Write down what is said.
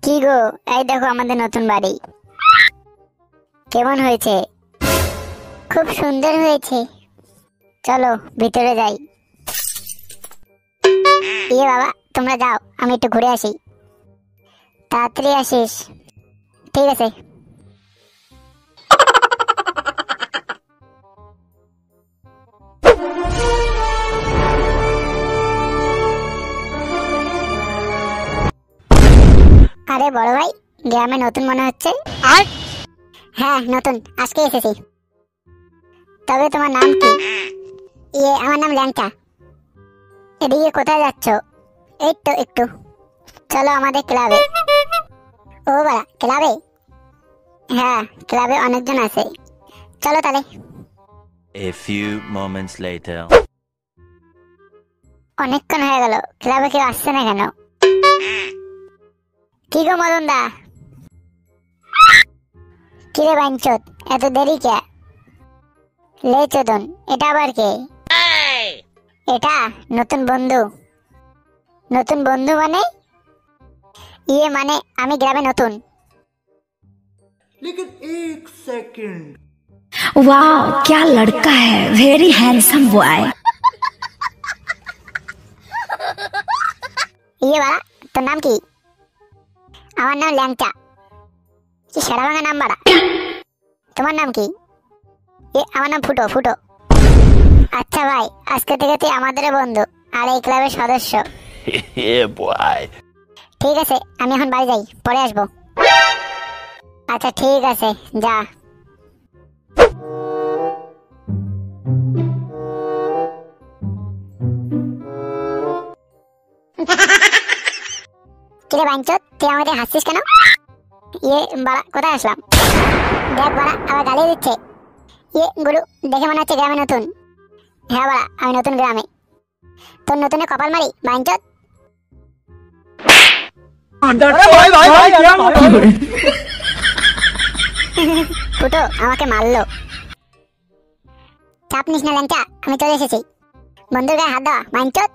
কি গো, এই দেখো আমাদের নতুন বাড়ি কেমন হয়েছে? খুব সুন্দর হয়েছে। চলো ভিতরে যাই। ইয়ে বাবা, তোমরা যাও, আমি একটু ঘুরে আসি। তাড়াতাড়ি আসিস। ঠিক আছে। আরে বড় ভাই, গ্রামে নতুন মনে হচ্ছে। হ্যাঁ নতুন, আজকে এসেছি। তবে তোমার নাম কি? আমার নাম ল্যাংচা। এদিকে কোথায় যাচ্ছ? এই তো একটু। চলো আমাদের ক্লাবে। ও বাড়া, ক্লাবে? হ্যাঁ, ক্লাবে অনেকজন আছে। চলো তাহলে। A few moments later. অনেকক্ষণ হয়ে গেল, ক্লাবে কেউ আসছে না কেন? কি গো মদন দা? কিরে বাইনচোদ, এত দেরি কে? লে চোদন, এটা আবার কে? এটা নতুন বন্ধু। নতুন বন্ধু মানে? মানে আমি গ্রামে নতুন। लेकिन एक सेकंड। वाह क्या लड़का है, वेरी हैंडसम बॉय। বাড়া, তোর নাম কি? আমার নাম ল্যাংচা। কি সেরা ভাঙা নাম বাড়া। তোমার নাম কি? আমার নাম ফুটো। ফুটো। আচ্ছা ভাই, আজকে থেকে তুই আমাদের বন্ধু আর এই ক্লাবের সদস্য। Yeah, boy. ঠিক আছে, আমি এখন বাড়ি যাই, পরে আসবো। আচ্ছা ঠিক আছে, যা। কিরে বাইনচোদ, তুই আমাদের হাসছিস কেন? বাড়া, কোথায় আসলাম? দেখ বাড়া, আবার গালি দিচ্ছে। গুরু, দেখে মনে হচ্ছে গ্রামে নতুন। হ্যাঁ বাড়া, আমি নতুন গ্রামে। তোর নতুনে কপাল মারি বাইনচোদ। ফুটো আমাকে মারলো। চাপ নিস না ল্যাংচা, আমি চলে এসেছি। বন্ধুর গায়ে হাত দেওয়া বাইনচোদ।